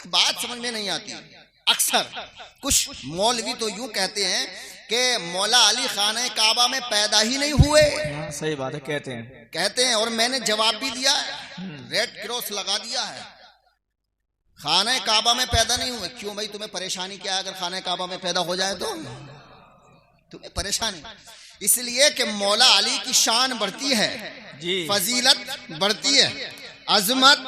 ایک بات سمجھ میں نہیں آتی، اکثر کچھ مولوی تو یوں کہتے ہیں کہ مولا علی خانہ کعبہ میں پیدا ہی نہیں ہوئے. صحیح بات ہے، کہتے ہیں اور میں نے جواب بھی دیا ہے، ریڈ کراس لگا دیا ہے. خانہ کعبہ میں پیدا نہیں ہوئے. کیوں بھائی، تمہیں پریشانی کیا ہے اگر خانہ کعبہ میں پیدا ہو جائے تو؟ تمہیں پریشانی اس لیے کہ مولا علی کی شان بڑھتی ہے، فضیلت بڑھتی ہے، عظمت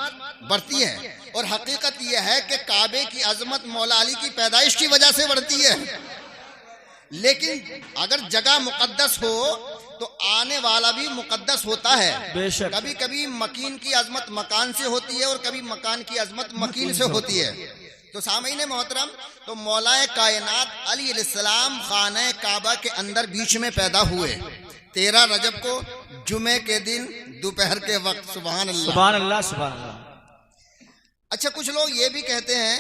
بڑھتی ہے. اور حقیقت یہ ہے کہ کعبے کی عظمت مولا علی کی پیدائش کی وجہ سے بڑھتی ہے. لیکن اگر جگہ مقدس ہو تو آنے والا بھی مقدس ہوتا ہے. بے شک. کبھی کبھی مکین کی عظمت مکان سے ہوتی ہے اور کبھی مکان کی عظمت مکین سے ہوتی ہے. تو سامعین محترم، تو مولا کائنات علی علیہ السلام خانہ کعبہ کے اندر بیچ میں پیدا ہوئے 13 رجب کو، جمعے کے دن دوپہر کے وقت. سبحان اللہ، سبحان اللہ، سبحان اللہ. اچھا، کچھ لوگ یہ بھی کہتے ہیں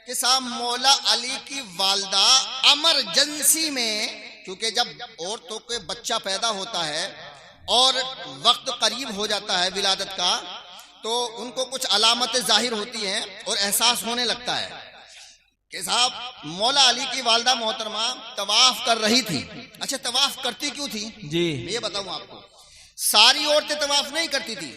کہ صاحب مولا علی کی والدہ ایمرجنسی میں، کیونکہ جب عورتوں کے بچہ پیدا ہوتا ہے اور وقت قریب ہو جاتا ہے ولادت کا، تو ان کو کچھ علامتیں ظاہر ہوتی ہیں اور احساس ہونے لگتا ہے کہ صاحب مولا علی کی والدہ محترمہ طواف کر رہی تھی. اچھا، طواف کرتی کیوں تھی؟ جی، یہ بتاؤں آپ کو. ساری عورتیں طواف نہیں کرتی تھی.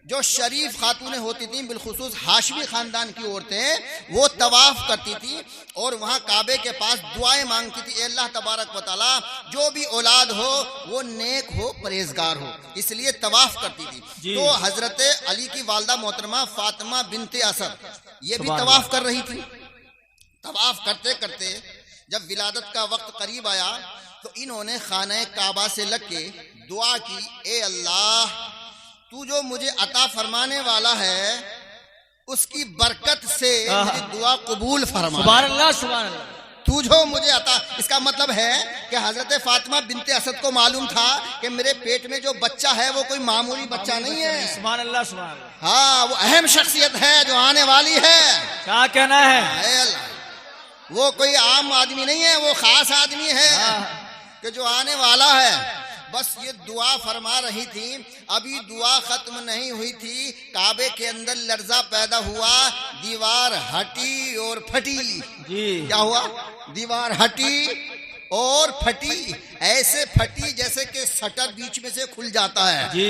جو شریف خاتونیں ہوتی تھیں، بالخصوص ہاشمی خاندان کی عورتیں، وہ طواف کرتی تھی اور وہاں کعبے کے پاس دعائیں مانگتی تھی، اے اللہ تبارک و تعالیٰ جو بھی اولاد ہو وہ نیک ہو، پرہیزگار ہو. اس لیے طواف کرتی تھی. تو حضرت علی کی والدہ محترمہ فاطمہ بنت اسد یہ بھی طواف کر رہی تھی. طواف کرتے کرتے جب ولادت کا وقت قریب آیا تو انہوں نے خانہ کعبہ سے لگ کے دعا کی، اے اللہ تو جو مجھے عطا فرمانے والا ہے اس کی برکت سے میری دعا قبول فرما. سبحان اللہ، سبحان اللہ. تو جو مجھے عطا، اس کا مطلب ہے کہ حضرت فاطمہ بنت اسد کو معلوم تھا کہ میرے پیٹ میں جو بچہ ہے وہ کوئی معمولی بچہ نہیں ہے. سبحان اللہ، سبحان اللہ. ہاں، وہ اہم شخصیت ہے جو آنے والی ہے. کیا کہنا ہے؟ اے اللہ، وہ کوئی عام آدمی نہیں ہے، وہ خاص آدمی ہے کہ جو آنے والا ہے. بس یہ دعا فرما رہی تھی. ابھی دعا ختم نہیں ہوئی تھی، کعبے کے اندر لرزہ پیدا ہوا، دیوار ہٹی اور پھٹی. کیا ہوا؟ دیوار ہٹی اور پھٹی. ایسے پھٹی جیسے کہ سٹر بیچ میں سے کھل جاتا ہے.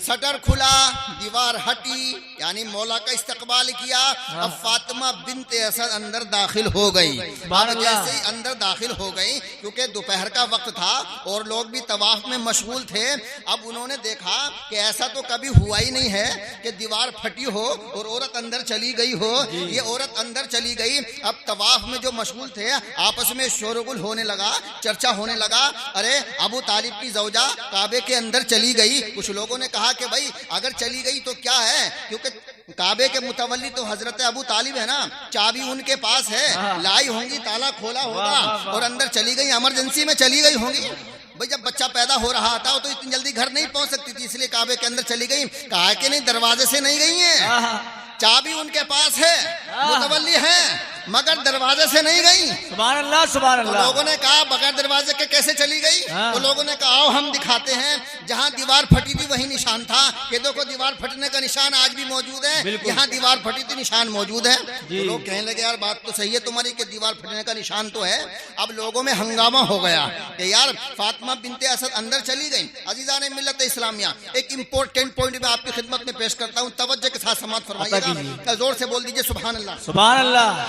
سٹر کھلا، دیوار ہٹی، یعنی مولا کا استقبال کیا. اب فاطمہ بنت اسد اندر داخل ہو گئی. اب جیسے ہی اندر داخل ہو گئی، کیونکہ دوپہر کا وقت تھا اور لوگ بھی طواف میں مشغول تھے، اب انہوں نے دیکھا کہ ایسا تو کبھی ہوا ہی نہیں ہے کہ دیوار پھٹی ہو اور عورت اندر چلی گئی ہو. یہ عورت اندر چلی گئی. اب طواف میں جو مشغول تھے آپس میں شورغل ہونے لگا، چرچا ہونے لگا. ارے ابو طالب کی زوجہ کعبے کے اندر چلی گئی. کچھ لوگوں نے کہا کہ بھائی اگر چلی گئی تو کیا ہے، کیونکہ کعبے کے متولی تو حضرت ابو طالب ہے نا، چابی ان کے پاس ہے، لائی ہوں گی، تالا کھولا ہوگا اور اندر چلی گئی، ایمرجنسی میں چلی گئی ہوں گی. بھائی جب بچہ پیدا ہو رہا تھا تو اتنی جلدی گھر نہیں پہنچ سکتی تھی، اس لیے کعبے کے اندر چلی گئی. کہا کہ نہیں، دروازے سے نہیں گئی ہیں، چابی ان کے پاس ہے، متولی ہے، مگر دروازے سے نہیں گئی. سبحان اللہ، سبحان اللہ. لوگوں نے کہا بغیر دروازے کے کیسے چلی گئی؟ تو لوگوں نے کہا آؤ ہم دکھاتے ہیں. جہاں دیوار پھٹی تھی وہی نشان تھا کہ دیکھو دیوار پھٹنے کا نشان آج بھی موجود ہے. یہاں دیوار پھٹی تھی، نشان موجود ہے. تو لوگ کہنے لگے یار بات تو صحیح ہے تمہاری کہ دیوار پھٹنے کا نشان تو ہے. اب لوگوں میں ہنگامہ ہو گیا کہ یار فاطمہ بنت اسد اندر چلی گئی. عزیزان ملت اسلامیہ، ایک امپورٹنٹ پوائنٹ میں آپ کی خدمت میں پیش کرتا ہوں، توجہ کے ساتھ سماعت فرمائیے گا. زور سے بول دیجئے سبحان اللہ، سبحان اللہ.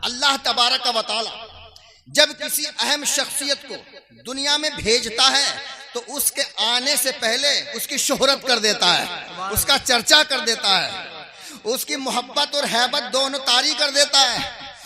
اللہ تبارک و تعالی جب کسی اہم شخصیت کو دنیا میں بھیجتا ہے تو اس کے آنے سے پہلے اس کی شہرت کر دیتا ہے، اس کا چرچا کر دیتا ہے، اس کی محبت اور ہیبت دونوں طاری کر دیتا ہے.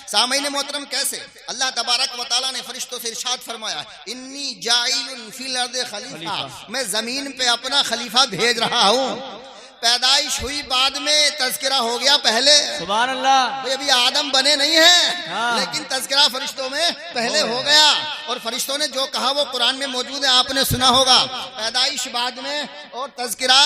سامعین محترم، کیسے؟ اللہ تبارک و تعالیٰ نے فرشتوں سے ارشاد فرمایا، انی جاعل فی الارض خلیفہ، میں زمین پہ اپنا خلیفہ بھیج رہا ہوں. پیدائش ہوئی بعد میں، تذکرہ ہو گیا پہلے. سبحان اللہ. ابھی آدم بنے نہیں ہیں لیکن تذکرہ فرشتوں میں پہلے ہو گیا. اور فرشتوں نے جو کہا وہ قرآن میں موجود ہے، آپ نے سنا ہوگا، پیدائش بعد میں اور تذکرہ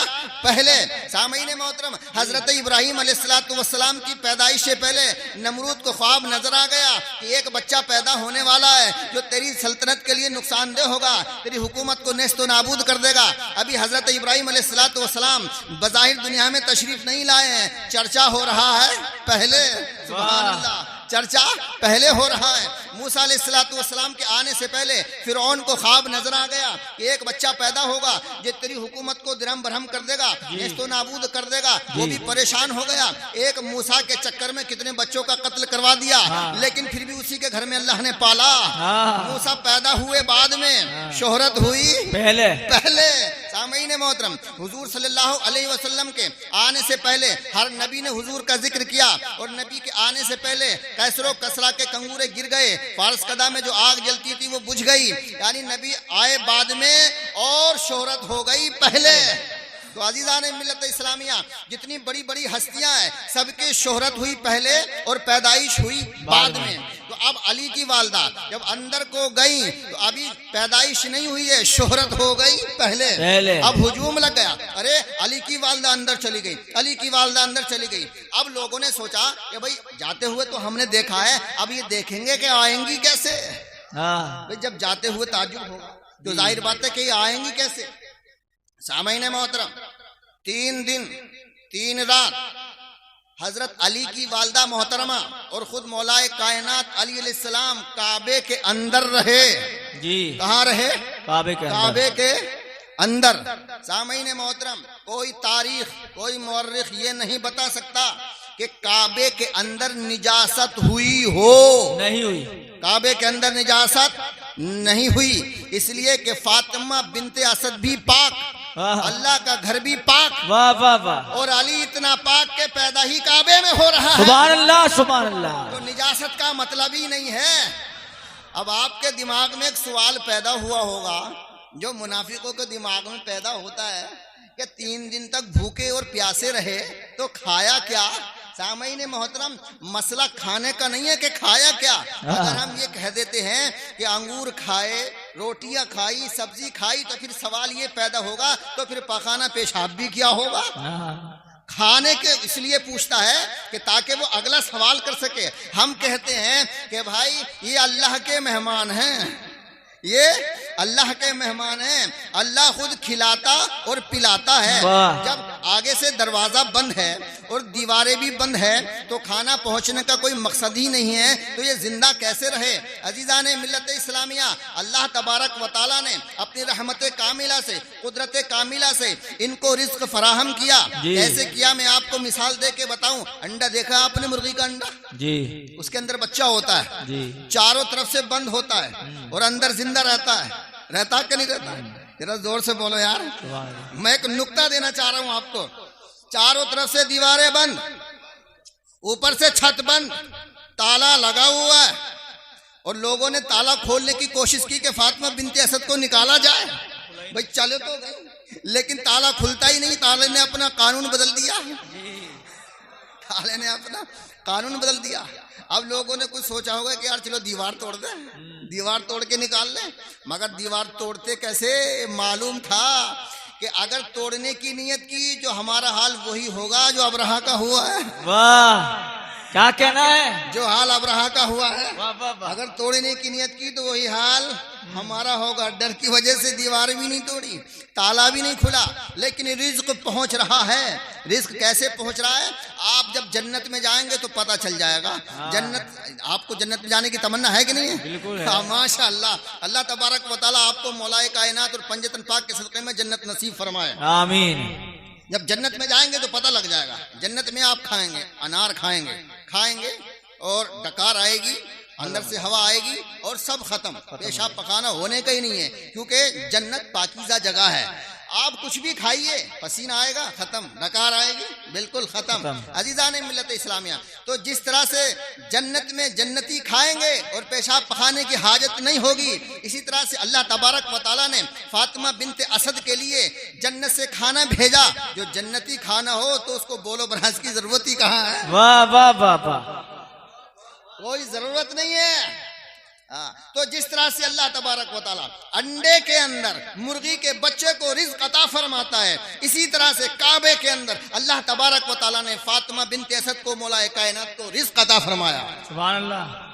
پہلے۔ سامعین محترم، حضرت ابراہیم علیہ السلام کی پیدائش سے پہلے نمرود کو خواب نظر آ گیا کہ ایک بچہ پیدا ہونے والا ہے جو تیری سلطنت کے لیے نقصان دہ ہوگا، تیری حکومت کو نیست و نابود کر دے گا۔ ابھی حضرت ابراہیم علیہ السلام بظاہر دنیا میں تشریف نہیں لائے ہیں، چرچا ہو رہا ہے پہلے، سبحان اللہ، چرچا پہلے ہو رہا ہے۔ موسیٰ علیہ السلام کے آنے سے پہلے فرعون کو خواب نظر آ گیا کہ ایک بچہ پیدا ہوگا جو تیری حکومت کو درہم برہم کر دے گا، نیست و نابود کر دے گا۔ وہ بھی پریشان ہو گیا، ایک موسیٰ کے چکر میں کتنے بچوں کا قتل کروا دیا، لیکن پھر بھی اسی کے گھر میں اللہ نے پالا۔ موسیٰ پیدا ہوئے بعد میں، شہرت ہوئی پہلے۔ سامعین محترم، حضور صلی اللہ علیہ وسلم کے آنے سے پہلے ہر نبی نے حضور کا ذکر کیا، اور نبی کے آنے سے پہلے کیسر و کسرا کے کنگورے گر گئے، فارس قدہ میں جو آگ جلتی تھی وہ بجھ گئی، یعنی نبی آئے بعد میں اور شہرت ہو گئی پہلے۔ تو عزیزان ملت اسلامیہ، جتنی بڑی بڑی ہستیاں ہیں سب کی شہرت ہوئی پہلے اور پیدائش ہوئی بعد میں۔ تو اب علی کی والدہ جب اندر کو گئیں تو ابھی پیدائش نہیں ہوئی ہے، شہرت ہو گئی پہلے۔ اب ہجوم لگ گیا، ارے علی کی والدہ اندر چلی گئی، علی کی والدہ اندر چلی گئی۔ اب لوگوں نے سوچا کہ بھائی جاتے ہوئے تو ہم نے دیکھا ہے، اب یہ دیکھیں گے کہ آئیں گی کیسے؟ جب جاتے ہوئے تعجب ہوگا تو ظاہر بات ہے کہ یہ آئیں گی کیسے؟ سامعین محترم، 3 دن 3 رات حضرت علی کی والدہ محترمہ اور خود مولائے کائنات علی علیہ السلام کعبے کے اندر رہے۔ کہاں رہے؟ کعبے کے اندر۔ سامعین محترم، کوئی تاریخ، کوئی مورخ یہ نہیں بتا سکتا کہ کعبے کے اندر نجاست ہوئی ہو، نہیں ہوئی، کعبے کے اندر نجاست نہیں ہوئی، اس لیے کہ فاطمہ بنت اسد بھی پاک، اللہ کا گھر بھی پاک، اور علی اتنا پاک کہ پیدا ہی کعبے میں ہو رہا ہے، سبحان اللہ سبحان اللہ۔ تو نجاست کا مطلب ہی نہیں ہے۔ اب آپ کے دماغ میں ایک سوال پیدا ہوا ہوگا جو منافقوں کے دماغ میں پیدا ہوتا ہے کہ 3 دن تک بھوکے اور پیاسے رہے تو کھایا کیا؟ سامعین محترم، مسئلہ کھانے کا نہیں ہے کہ کھایا کیا۔ اگر ہم یہ کہہ دیتے ہیں کہ انگور کھائے، روٹیاں کھائی، سبزی کھائی، تو پھر سوال یہ پیدا ہوگا تو پھر پاخانہ پیشاب بھی کیا ہوگا؟ کھانے کے اس لیے پوچھتا ہے کہ تاکہ وہ اگلا سوال کر سکے۔ ہم کہتے ہیں کہ بھائی یہ اللہ کے مہمان ہیں، یہ اللہ کے مہمان ہیں، اللہ خود کھلاتا اور پلاتا ہے۔ جب آگے سے دروازہ بند ہے اور دیواریں بھی بند ہے تو کھانا پہنچنے کا کوئی مقصد ہی نہیں ہے، تو یہ زندہ کیسے رہے؟ عزیزان ملت اسلامیہ، اللہ تبارک و تعالیٰ نے اپنی رحمت کاملہ سے، قدرت کاملہ سے ان کو رزق فراہم کیا۔ کیسے کیا میں آپ کو مثال دے کے بتاؤں۔ انڈا دیکھا آپ نے، مرغی کا انڈا، اس کے اندر بچہ ہوتا ہے، چاروں طرف سے بند ہوتا ہے اور اندر زندہ رہتا ہے کہ نہیں رہتا؟ ذرا زور سے بولو یار۔ میں ایک نکتہ دینا چاہ رہا ہوں آپ کو، چاروں طرف سے دیواریں بند، اوپر سے چھت بند، تالا لگا ہوا ہے، اور لوگوں نے تالا کھولنے کی کوشش کی کہ فاطمہ بنت اسد کو نکالا جائے، بھائی چلے تو گئے لیکن تالا کھلتا ہی نہیں۔ تالے نے اپنا قانون بدل دیا، تالے نے اپنا قانون بدل دیا۔ اب لوگوں نے کچھ سوچا ہوگا کہ یار چلو دیوار توڑ دیں، دیوار توڑ کے نکال لیں، مگر دیوار توڑتے کیسے؟ معلوم تھا کہ اگر توڑنے کی نیت کی جو ہمارا حال وہی ہوگا جو ابرہہ کا ہوا ہے۔ واہ، کیا کہنا ہے؟ جو حال ابرہہ کا ہوا ہے، اگر توڑنے کی نیت کی تو وہی حال ہمارا ہوگا۔ ڈر کی وجہ سے دیوار بھی نہیں توڑی، تالا بھی نہیں کھلا، لیکن رزق پہنچ رہا ہے۔ رزق کیسے پہنچ رہا ہے؟ آپ جب جنت میں جائیں گے تو پتہ چل جائے گا۔ جنت، آپ کو جنت میں جانے کی تمنا ہے کہ نہیں ہے؟ بالکل ہے۔ ہاں ماشاء اللہ، اللہ تبارک و تعالیٰ آپ کو مولائے کائنات اور پنجتن پاک کے صدقے میں جنت نصیب فرمائے، آمین۔ جب جنت میں جائیں گے تو پتہ لگ جائے گا۔ جنت میں آپ کھائیں گے، انار کھائیں گے اور ڈکار آئے گی، اندر سے ہوا آئے گی اور سب ختم، پیشاب پخانا ہونے کا ہی نہیں ہے، کیونکہ جنت پاکیزہ جگہ ہے۔ آپ کچھ بھی کھائیے، پسینہ آئے گا ختم، ڈکار آئے گی بالکل ختم۔ عزیزان ملت اسلامیہ، تو جس طرح سے جنت میں جنتی کھائیں گے اور پیشاب پخانے کی حاجت نہیں ہوگی، اسی طرح سے اللہ تبارک و تعالیٰ نے فاطمہ بنت اسد کے لیے جنت سے کھانا بھیجا۔ جو جنتی کھانا ہو تو اس کو بولو براز کی ضرورت ہی کہاں ہے؟ واہ واہ واہ واہ، کوئی ضرورت نہیں ہے۔ تو جس طرح سے اللہ تبارک و تعالیٰ انڈے کے اندر مرغی کے بچے کو رزق عطا فرماتا ہے، اسی طرح سے کعبے کے اندر اللہ تبارک و تعالیٰ نے فاطمہ بنت اسد کو مولا کائنات کو رزق عطا فرمایا. سبحان اللہ.